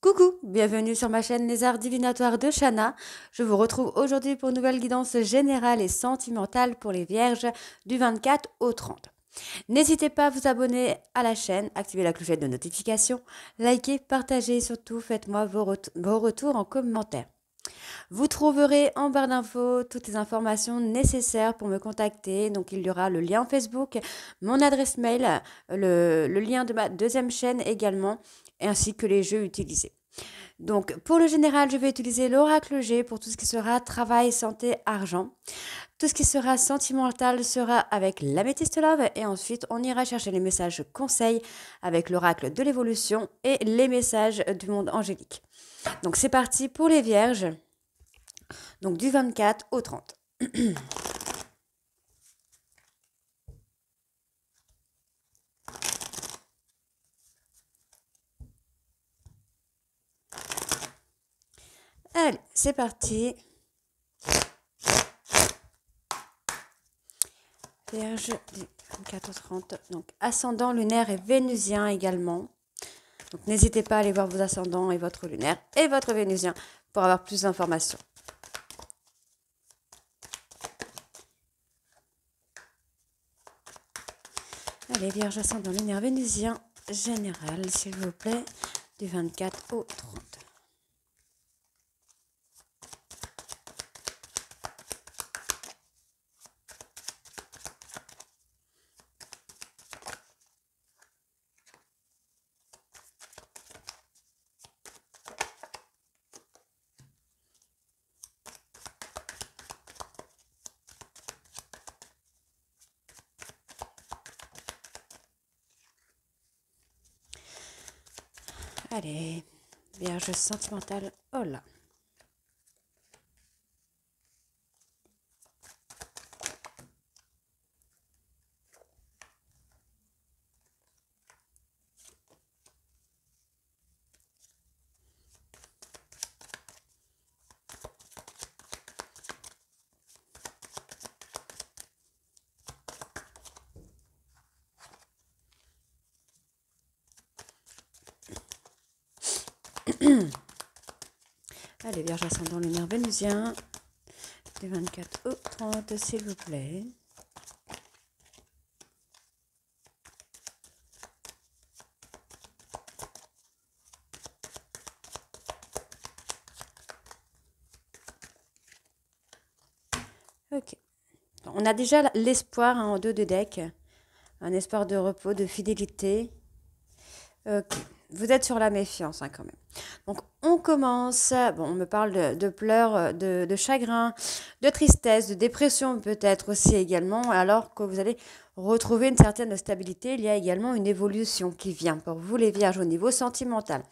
Coucou, bienvenue sur ma chaîne Les Arts Divinatoires de Shana. Je vous retrouve aujourd'hui pour une nouvelle guidance générale et sentimentale pour les vierges du 24 au 30. N'hésitez pas à vous abonner à la chaîne, activer la clochette de notification, liker, partager et surtout faites-moi vos retours en commentaire. Vous trouverez en barre d'infos toutes les informations nécessaires pour me contacter. Donc il y aura le lien Facebook, mon adresse mail, le lien de ma deuxième chaîne également, ainsi que les jeux utilisés. Donc, pour le général, je vais utiliser l'oracle G pour tout ce qui sera travail, santé, argent. Tout ce qui sera sentimental sera avec l'améthyste love et ensuite on ira chercher les messages conseils avec l'oracle de l'évolution et les messages du monde angélique. Donc, c'est parti pour les vierges. Donc, du 24 au 30. Allez, c'est parti. Vierge du 24 au 30. Donc, ascendant lunaire et vénusien également. Donc, n'hésitez pas à aller voir vos ascendants et votre lunaire et votre vénusien pour avoir plus d'informations. Allez, vierge ascendant lunaire vénusien général, s'il vous plaît, du 24 au 30. Allez, vierge sentimentale, oh là. Allez, vierge ascendant lunaire vénusien, du 24 au 30, s'il vous plaît. Ok. On a déjà l'espoir en deux de deck. Un espoir de repos, de fidélité. Ok. Vous êtes sur la méfiance quand même. Donc on commence. Bon, on me parle de pleurs, de chagrin, de tristesse, de dépression peut-être aussi également. Alors que vous allez retrouver une certaine stabilité, il y a également une évolution qui vient pour vous les vierges au niveau sentimental.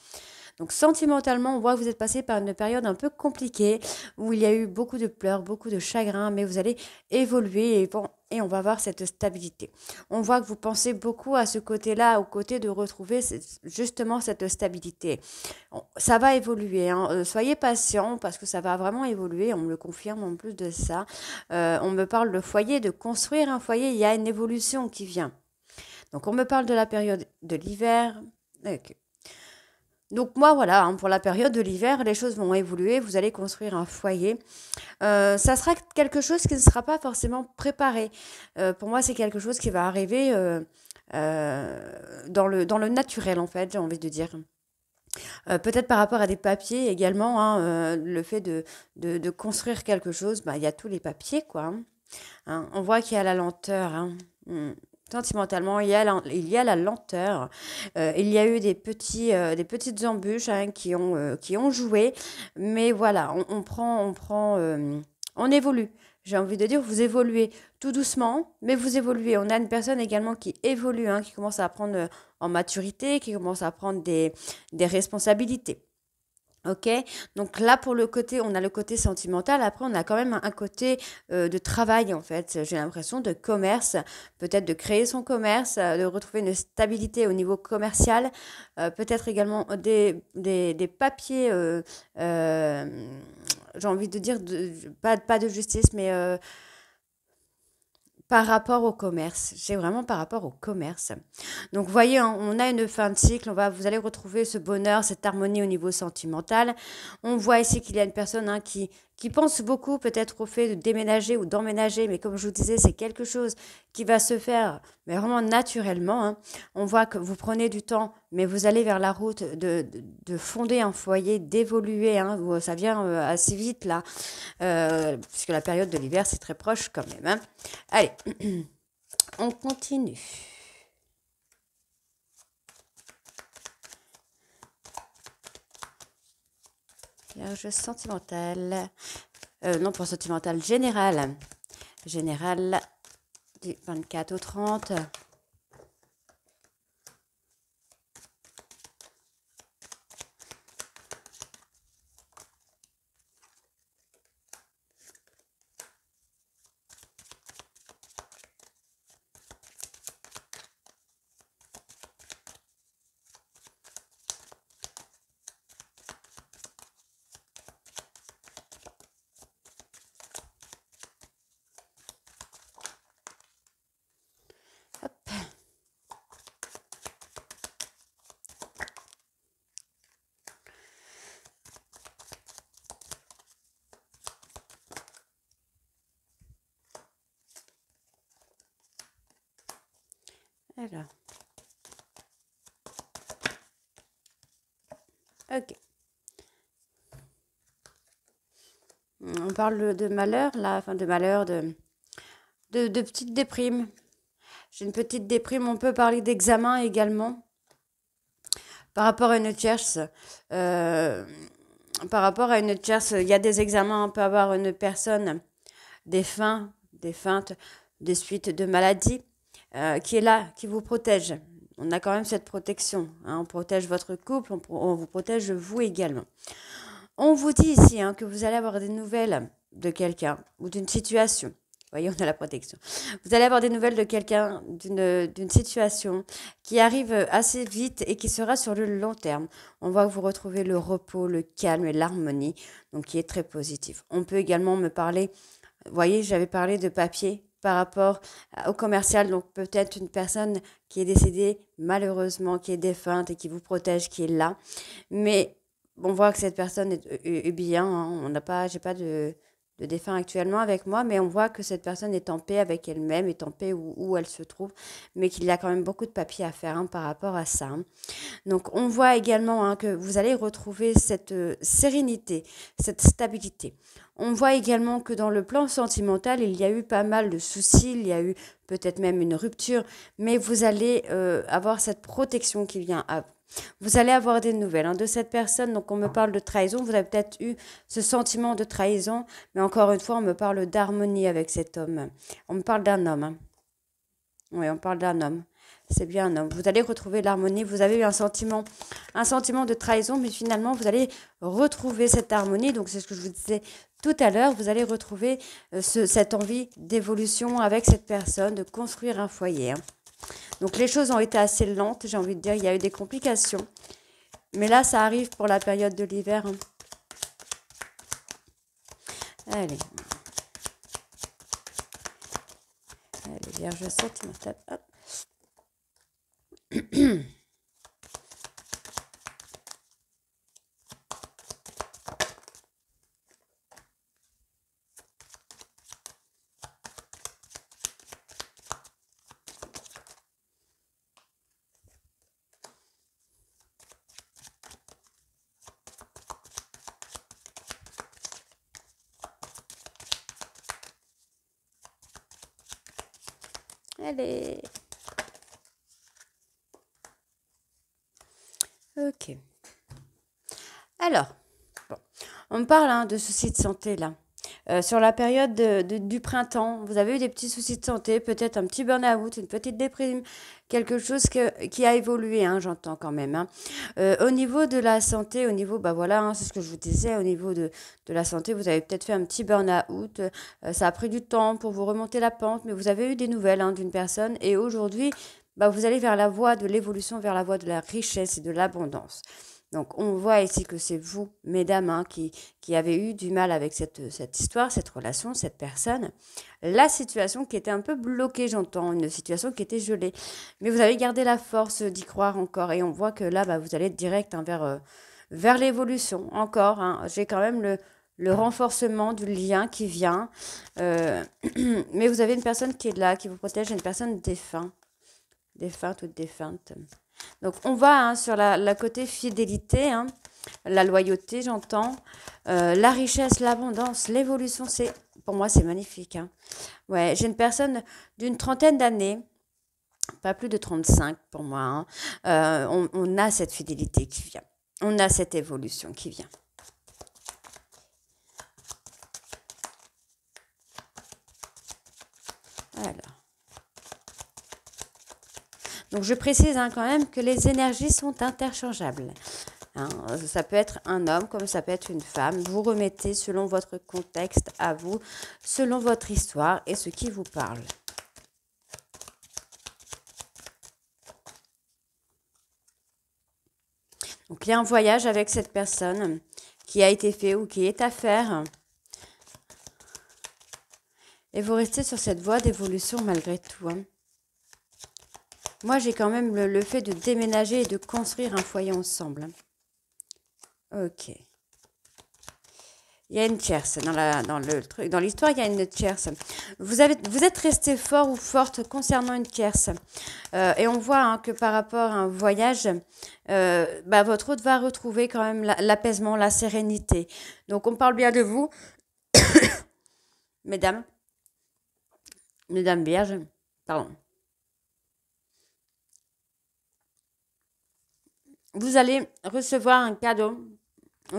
Donc sentimentalement, on voit que vous êtes passé par une période un peu compliquée où il y a eu beaucoup de pleurs, beaucoup de chagrin, mais vous allez évoluer et on va voir cette stabilité. On voit que vous pensez beaucoup à ce côté-là, au côté de retrouver justement cette stabilité. Ça va évoluer, hein. Soyez patient parce que ça va vraiment évoluer, on me le confirme en plus de ça. On me parle de foyer, de construire un foyer, il y a une évolution qui vient. Donc on me parle de la période de l'hiver. Ok. Donc moi, voilà, hein, pour la période de l'hiver, les choses vont évoluer, vous allez construire un foyer. Ça sera quelque chose qui ne sera pas forcément préparé. Pour moi, c'est quelque chose qui va arriver dans le naturel, en fait, j'ai envie de dire. Peut-être par rapport à des papiers également, hein, le fait de construire quelque chose, bah, il y a tous les papiers, quoi. Hein. On voit qu'il y a la lenteur. Hein. Sentimentalement, il y a la lenteur. Il y a eu des petites embûches hein, qui ont joué. Mais voilà, on évolue. J'ai envie de dire, vous évoluez tout doucement, mais vous évoluez. On a une personne également qui évolue, hein, qui commence à prendre en maturité, qui commence à prendre des responsabilités. Ok, donc là pour le côté, on a le côté sentimental. Après, on a quand même un côté de travail en fait. J'ai l'impression de commerce, peut-être de créer son commerce, de retrouver une stabilité au niveau commercial, peut-être également des papiers. J'ai envie de dire pas de justice, mais par rapport au commerce. C'est vraiment par rapport au commerce. Donc, vous voyez, hein, on a une fin de cycle. Vous allez retrouver ce bonheur, cette harmonie au niveau sentimental. On voit ici qu'il y a une personne hein, qui pense beaucoup peut-être au fait de déménager ou d'emménager. Mais comme je vous disais, c'est quelque chose qui va se faire, mais vraiment naturellement. Hein. On voit que vous prenez du temps, mais vous allez vers la route de fonder un foyer, d'évoluer. Hein. Ça vient assez vite là, puisque la période de l'hiver, c'est très proche quand même. Hein. Allez, on continue. Vierge sentimentale. Non, pas sentimentale, générale. Générale du 24 au 30. Hop. Alors. Ok. On parle de malheur, là, enfin de malheur, de petite déprime. J'ai une petite déprime. On peut parler d'examen également. Par rapport à une tierce, il y a des examens. On peut avoir une personne, des feintes, des suites de maladies, qui est là, qui vous protège. On a quand même cette protection. Hein. On protège votre couple, on vous protège vous également. On vous dit ici hein, que vous allez avoir des nouvelles de quelqu'un ou d'une situation. Vous voyez, on a la protection. Vous allez avoir des nouvelles de quelqu'un, d'une situation qui arrive assez vite et qui sera sur le long terme. On voit que vous retrouvez le repos, le calme et l'harmonie, donc qui est très positif. On peut également me parler, vous voyez, j'avais parlé de papier par rapport au commercial, donc peut-être une personne qui est décédée malheureusement, qui est défunte et qui vous protège, qui est là. Mais on voit que cette personne est bien, hein. J'ai pas de défunt actuellement avec moi, mais on voit que cette personne est en paix avec elle-même, est en paix où elle se trouve, mais qu'il y a quand même beaucoup de papiers à faire hein, par rapport à ça. Hein. Donc on voit également hein, que vous allez retrouver cette sérénité, cette stabilité. On voit également que dans le plan sentimental, il y a eu pas mal de soucis, il y a eu peut-être même une rupture, mais vous allez avoir cette protection qui vient à vous. Vous allez avoir des nouvelles hein, de cette personne. Donc, on me parle de trahison. Vous avez peut-être eu ce sentiment de trahison. Mais encore une fois, on me parle d'harmonie avec cet homme. On me parle d'un homme. Hein. Oui, on parle d'un homme. C'est bien un homme. Vous allez retrouver l'harmonie. Vous avez eu un sentiment de trahison. Mais finalement, vous allez retrouver cette harmonie. Donc, c'est ce que je vous disais tout à l'heure. Vous allez retrouver cette envie d'évolution avec cette personne, de construire un foyer. Hein. Donc les choses ont été assez lentes, j'ai envie de dire, il y a eu des complications. Mais là, ça arrive pour la période de l'hiver. Hein. Allez. Allez, Vierge sentimentale. Hop. Allez. Ok. Alors, bon, on parle hein, de soucis de santé là. Sur la période du printemps, vous avez eu des petits soucis de santé, peut-être un petit burn-out, une petite déprime, quelque chose qui a évolué, hein, j'entends quand même. Hein. Au niveau de la santé, au niveau, bah voilà, hein, c'est ce que je vous disais, au niveau de la santé, vous avez peut-être fait un petit burn-out, ça a pris du temps pour vous remonter la pente, mais vous avez eu des nouvelles hein, d'une personne et aujourd'hui, bah, vous allez vers la voie de l'évolution, vers la voie de la richesse et de l'abondance. Donc, on voit ici que c'est vous, mesdames, hein, qui avez eu du mal avec cette histoire, cette relation, cette personne. La situation qui était un peu bloquée, j'entends, une situation qui était gelée. Mais vous avez gardé la force d'y croire encore. Et on voit que là, bah, vous allez être direct hein, vers l'évolution. Encore, hein. J'ai quand même le renforcement du lien qui vient. Euh, mais vous avez une personne qui est là, qui vous protège, une personne défunte ou défunte. Donc, on va hein, sur la côté fidélité, hein, la loyauté, j'entends, la richesse, l'abondance, l'évolution, pour moi, c'est magnifique. Hein. Ouais, j'ai une personne d'une trentaine d'années, pas plus de 35 pour moi. Hein. On a cette fidélité qui vient. On a cette évolution qui vient. Alors. Donc, je précise hein, quand même que les énergies sont interchangeables. Hein, ça peut être un homme comme ça peut être une femme. Vous remettez selon votre contexte à vous, selon votre histoire et ce qui vous parle. Donc il y a un voyage avec cette personne qui a été fait ou qui est à faire. Et vous restez sur cette voie d'évolution malgré tout. Hein. Moi j'ai quand même le fait de déménager et de construire un foyer ensemble. Ok. Il y a une tierce dans l'histoire, il y a une tierce. Vous êtes resté fort ou forte concernant une tierce. Et on voit hein, que par rapport à un voyage, bah, votre hôte va retrouver quand même l'apaisement, la sérénité. Donc on parle bien de vous, mesdames, mesdames vierges, pardon. Vous allez recevoir un cadeau.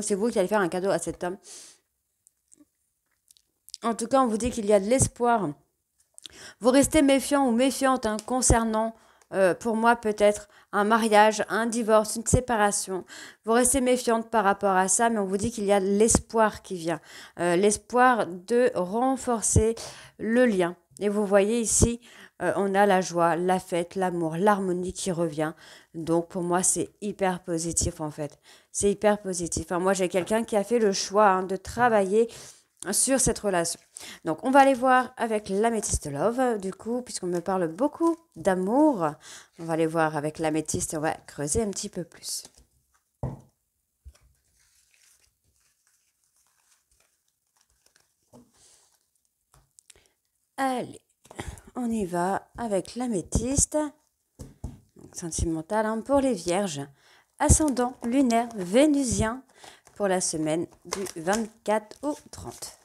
C'est vous qui allez faire un cadeau à cet homme. En tout cas, on vous dit qu'il y a de l'espoir. Vous restez méfiant ou méfiante hein, concernant, pour moi, peut-être un mariage, un divorce, une séparation. Vous restez méfiante par rapport à ça, mais on vous dit qu'il y a de l'espoir qui vient. L'espoir de renforcer le lien. Et vous voyez ici, on a la joie, la fête, l'amour, l'harmonie qui revient. Donc pour moi, c'est hyper positif en fait. C'est hyper positif. Enfin, moi, j'ai quelqu'un qui a fait le choix hein, de travailler sur cette relation. Donc, on va aller voir avec l'améthyste love, du coup, puisqu'on me parle beaucoup d'amour. On va aller voir avec l'améthyste et on va creuser un petit peu plus. Allez, on y va avec l'améthyste. Sentimental hein, pour les vierges. Ascendant lunaire vénusien pour la semaine du 24 au 30.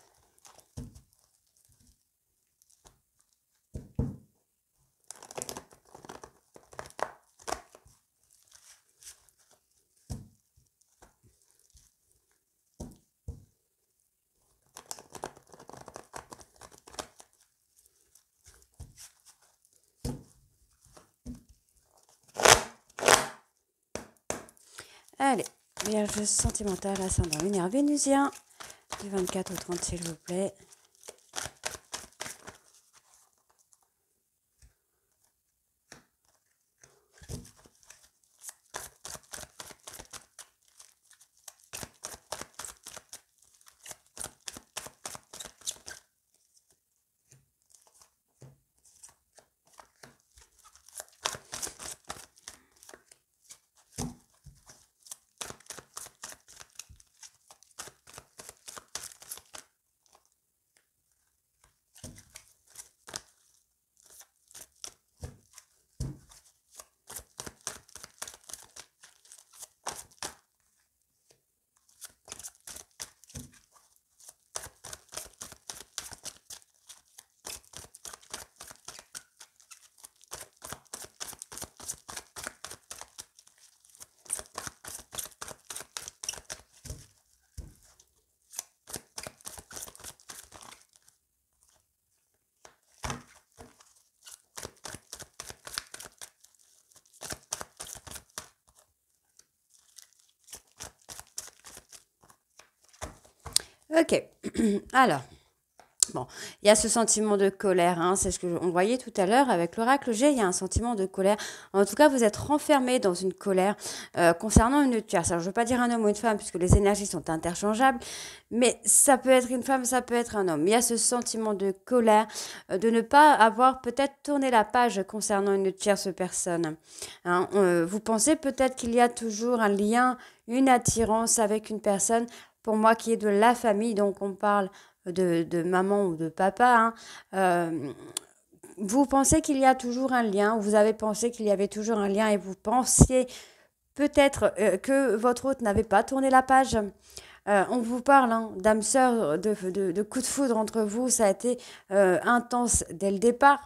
Allez, vierge sentimentale, ascendant lunaire vénusien, du 24 au 30 s'il vous plaît. Ok, alors, Bon, il y a ce sentiment de colère, hein, c'est ce que on voyait tout à l'heure avec l'oracle G, il y a un sentiment de colère. En tout cas, vous êtes renfermé dans une colère concernant une tierce. Alors, je ne veux pas dire un homme ou une femme, puisque les énergies sont interchangeables, mais ça peut être une femme, ça peut être un homme. Il y a ce sentiment de colère, de ne pas avoir peut-être tourné la page concernant une tierce personne. Hein, vous pensez peut-être qu'il y a toujours un lien, une attirance avec une personne, pour moi, qui est de la famille, donc on parle de maman ou de papa, hein, vous pensez qu'il y a toujours un lien, vous avez pensé qu'il y avait toujours un lien et vous pensiez peut-être que votre hôte n'avait pas tourné la page. On vous parle hein, d'âme sœur, de coups de foudre entre vous, ça a été intense dès le départ.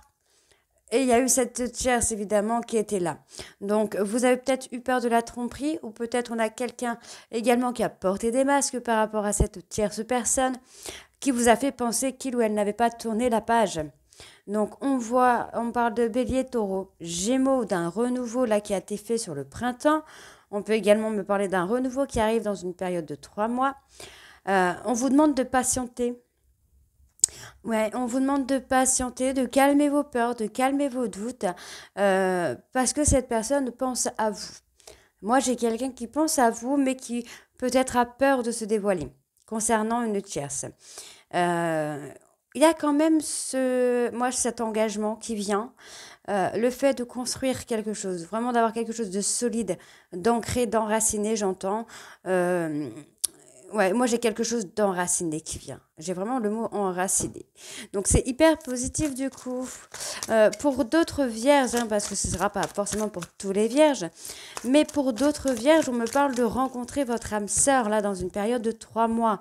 Et il y a eu cette tierce, évidemment, qui était là. Donc, vous avez peut-être eu peur de la tromperie, ou peut-être on a quelqu'un également qui a porté des masques par rapport à cette tierce personne, qui vous a fait penser qu'il ou elle n'avait pas tourné la page. Donc, on parle de bélier, taureau, gémeaux, d'un renouveau là qui a été fait sur le printemps. On peut également me parler d'un renouveau qui arrive dans une période de 3 mois. On vous demande de patienter. Ouais, on vous demande de patienter, de calmer vos peurs, de calmer vos doutes, parce que cette personne pense à vous. Moi, j'ai quelqu'un qui pense à vous, mais qui peut-être a peur de se dévoiler concernant une tierce. Euh, il y a quand même cet engagement qui vient, le fait de construire quelque chose, vraiment d'avoir quelque chose de solide, d'ancré, d'enraciné, j'entends. Euh, Ouais, moi j'ai quelque chose d'enraciné qui vient. J'ai vraiment le mot enraciné. Donc c'est hyper positif du coup. Pour d'autres vierges, hein, parce que ce ne sera pas forcément pour tous les vierges, mais pour d'autres vierges, on me parle de rencontrer votre âme sœur là dans une période de 3 mois.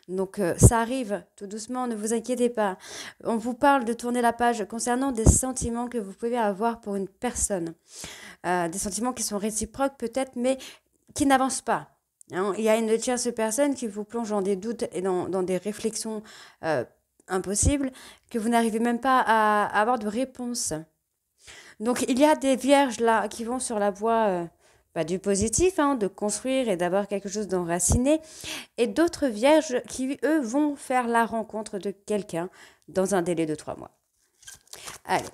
Donc ça arrive tout doucement, ne vous inquiétez pas. On vous parle de tourner la page concernant des sentiments que vous pouvez avoir pour une personne. Des sentiments qui sont réciproques peut-être, mais qui n'avancent pas. Hein, il y a une tierce personne qui vous plonge dans des doutes et dans des réflexions impossibles que vous n'arrivez même pas à avoir de réponse. Donc il y a des vierges là qui vont sur la voie du positif, hein, de construire et d'avoir quelque chose d'enraciné, et d'autres vierges qui, eux, vont faire la rencontre de quelqu'un dans un délai de 3 mois. Allez.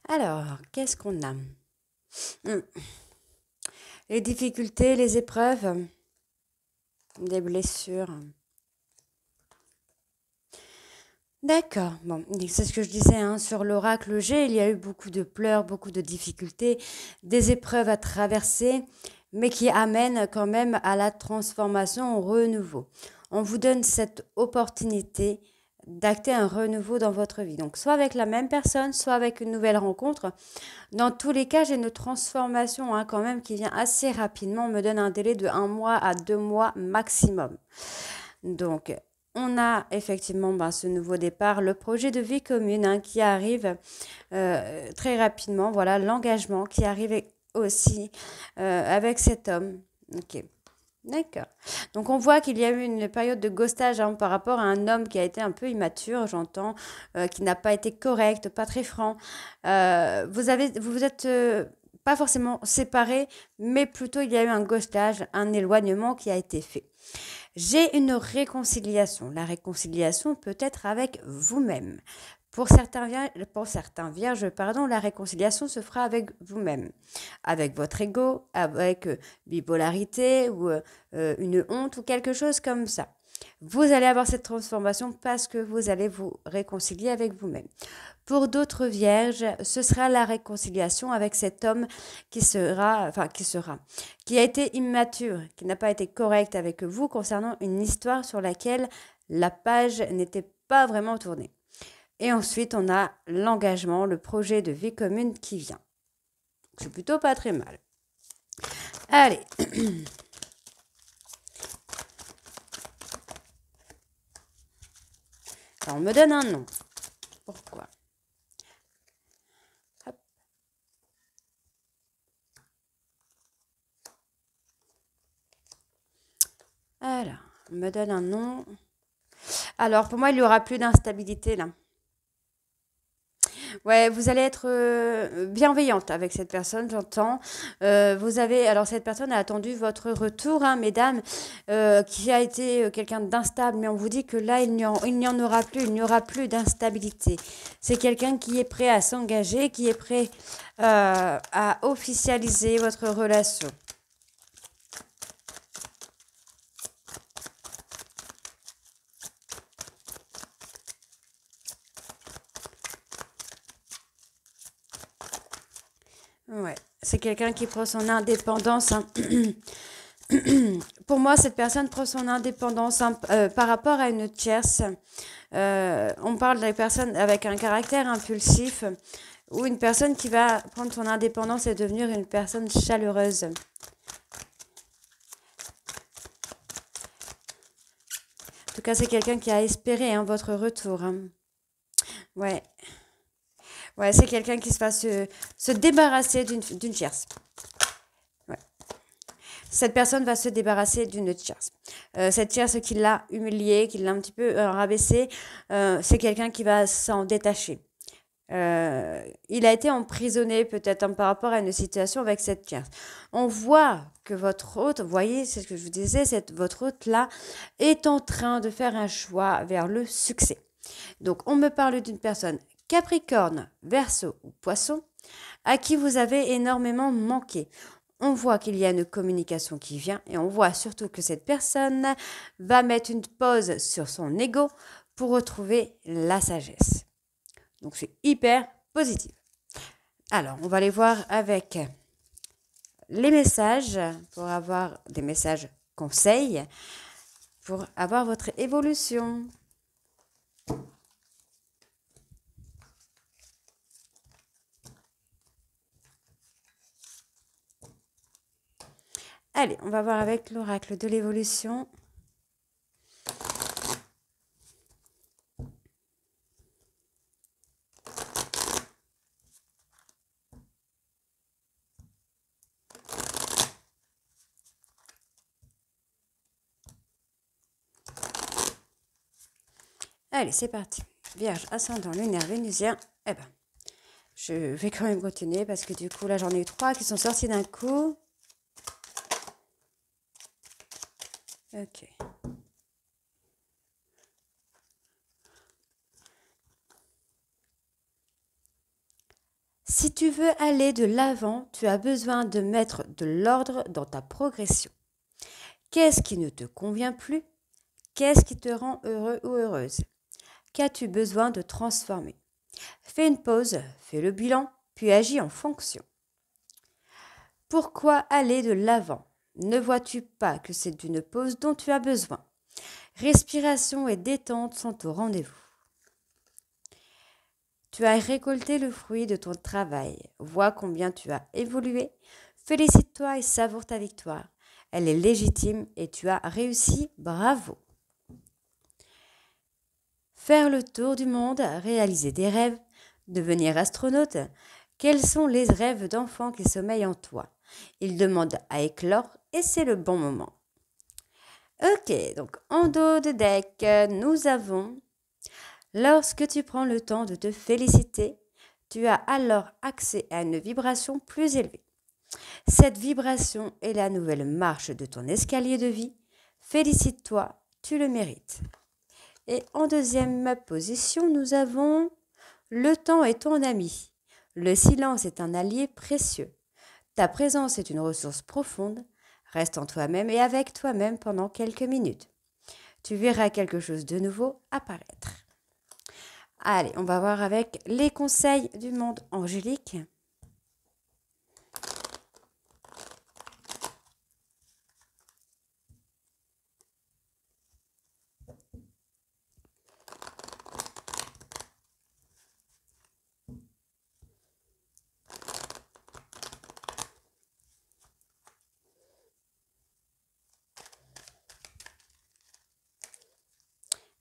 Alors, qu'est-ce qu'on a? Les difficultés, les épreuves, des blessures. D'accord, bon, c'est ce que je disais hein, sur l'oracle G, il y a eu beaucoup de pleurs, beaucoup de difficultés, des épreuves à traverser, mais qui amènent quand même à la transformation, au renouveau. On vous donne cette opportunité d'acter un renouveau dans votre vie. Donc, soit avec la même personne, soit avec une nouvelle rencontre. Dans tous les cas, j'ai une transformation hein, quand même qui vient assez rapidement. On me donne un délai de 1 mois à 2 mois maximum. Donc, on a effectivement ce nouveau départ, le projet de vie commune hein, qui arrive très rapidement. Voilà, l'engagement qui arrive aussi avec cet homme. Ok. D'accord. Donc on voit qu'il y a eu une période de ghostage hein, par rapport à un homme qui a été un peu immature, j'entends, qui n'a pas été correct, pas très franc. Vous vous êtes pas forcément séparés, mais plutôt il y a eu un ghostage, un éloignement qui a été fait. J'ai une réconciliation. La réconciliation peut être avec vous-même. Pour certains vierges, pardon, la réconciliation se fera avec vous-même, avec votre ego, avec bipolarité ou une honte ou quelque chose comme ça. Vous allez avoir cette transformation parce que vous allez vous réconcilier avec vous-même. Pour d'autres vierges, ce sera la réconciliation avec cet homme qui a été immature, qui n'a pas été correct avec vous concernant une histoire sur laquelle la page n'était pas vraiment tournée. Et ensuite, on a l'engagement, le projet de vie commune qui vient. C'est plutôt pas très mal. Allez. Alors, on me donne un nom. Pourquoi? Hop. Alors, on me donne un nom. Alors, pour moi, il n'y aura plus d'instabilité là. Ouais, vous allez être bienveillante avec cette personne, j'entends. Vous avez, alors cette personne a attendu votre retour, hein, mesdames, qui a été quelqu'un d'instable, mais on vous dit que là, il n'y en aura plus, il n'y aura plus d'instabilité. C'est quelqu'un qui est prêt à s'engager, qui est prêt à officialiser votre relation. Ouais, c'est quelqu'un qui prend son indépendance, hein. Pour moi, cette personne prend son indépendance, hein, par rapport à une tierce. On parle d'une personne avec un caractère impulsif ou une personne qui va prendre son indépendance et devenir une personne chaleureuse. En tout cas, c'est quelqu'un qui a espéré, hein, votre retour, hein. Ouais. Ouais, c'est quelqu'un qui va se débarrasser d'une tierce. Ouais. Cette personne va se débarrasser d'une tierce. Cette tierce qui l'a humilié, qui l'a un petit peu rabaissé, c'est quelqu'un qui va s'en détacher. Il a été emprisonné peut-être, hein, par rapport à une situation avec cette tierce. On voit que votre hôte, vous voyez, c'est ce que je vous disais, votre hôte-là est en train de faire un choix vers le succès. Donc, on me parle d'une personne Capricorne, Verseau ou Poisson, à qui vous avez énormément manqué. On voit qu'il y a une communication qui vient et on voit surtout que cette personne va mettre une pause sur son ego pour retrouver la sagesse. Donc c'est hyper positif. Alors, on va aller voir avec les messages pour avoir des messages conseils pour avoir votre évolution. Allez, on va voir avec l'oracle de l'évolution. Allez, c'est parti. Vierge, ascendant, lunaire, vénusien. Eh ben, je vais quand même continuer parce que du coup, là, j'en ai eu 3 qui sont sortis d'un coup. Ok. Si tu veux aller de l'avant, tu as besoin de mettre de l'ordre dans ta progression. Qu'est-ce qui ne te convient plus? Qu'est-ce qui te rend heureux ou heureuse? Qu'as-tu besoin de transformer? Fais une pause, fais le bilan, puis agis en fonction. Pourquoi aller de l'avant? Ne vois-tu pas que c'est d'une pause dont tu as besoin? Respiration et détente sont au rendez-vous. Tu as récolté le fruit de ton travail. Vois combien tu as évolué. Félicite-toi et savoure ta victoire. Elle est légitime et tu as réussi. Bravo. Faire le tour du monde, réaliser des rêves, devenir astronaute. Quels sont les rêves d'enfant qui sommeillent en toi? Ils demandent à éclore et c'est le bon moment. Ok, donc en dos de deck, nous avons: lorsque tu prends le temps de te féliciter, tu as alors accès à une vibration plus élevée. Cette vibration est la nouvelle marche de ton escalier de vie. Félicite-toi, tu le mérites. Et en deuxième position, nous avons: le temps est ton ami. Le silence est un allié précieux. Ta présence est une ressource profonde. Reste en toi-même et avec toi-même pendant quelques minutes. Tu verras quelque chose de nouveau apparaître. Allez, on va voir avec les conseils du monde angélique.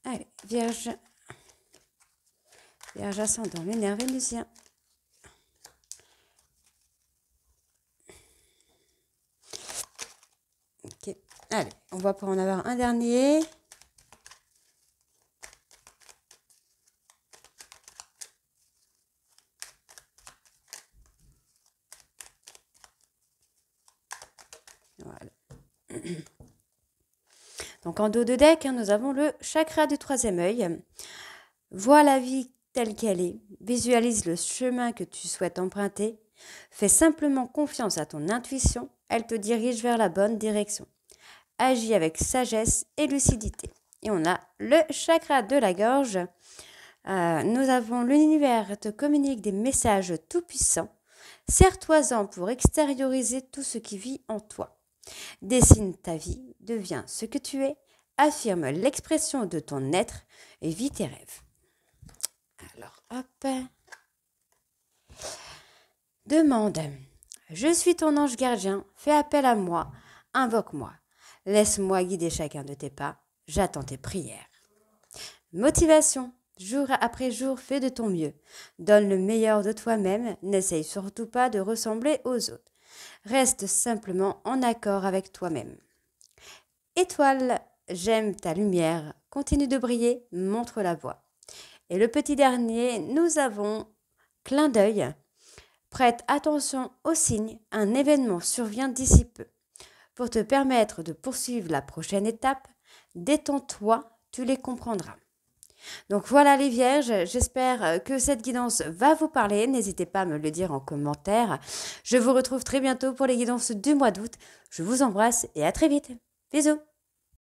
Allez, Vierge, Vierge ascendant, lunaire, vénusien. Ok, allez, on va pour en avoir un dernier. Voilà. Donc en dos de deck, nous avons le chakra du troisième œil. Vois la vie telle qu'elle est, visualise le chemin que tu souhaites emprunter, fais simplement confiance à ton intuition, elle te dirige vers la bonne direction. Agis avec sagesse et lucidité. Et on a le chakra de la gorge. Nous avons l'univers te communique des messages tout-puissants. Serre-toi-en pour extérioriser tout ce qui vit en toi. Dessine ta vie, deviens ce que tu es, affirme l'expression de ton être et vis tes rêves. Alors, hop. Demande. Je suis ton ange gardien, fais appel à moi, invoque-moi. Laisse-moi guider chacun de tes pas, j'attends tes prières. Motivation. Jour après jour, fais de ton mieux. Donne le meilleur de toi-même, n'essaye surtout pas de ressembler aux autres. Reste simplement en accord avec toi-même. Étoile, j'aime ta lumière, continue de briller, montre la voie. Et le petit dernier, nous avons clin d'œil. Prête attention aux signes, un événement survient d'ici peu. Pour te permettre de poursuivre la prochaine étape, détends-toi, tu les comprendras. Donc voilà les vierges, j'espère que cette guidance va vous parler. N'hésitez pas à me le dire en commentaire. Je vous retrouve très bientôt pour les guidances du mois d'août. Je vous embrasse et à très vite. Bisous.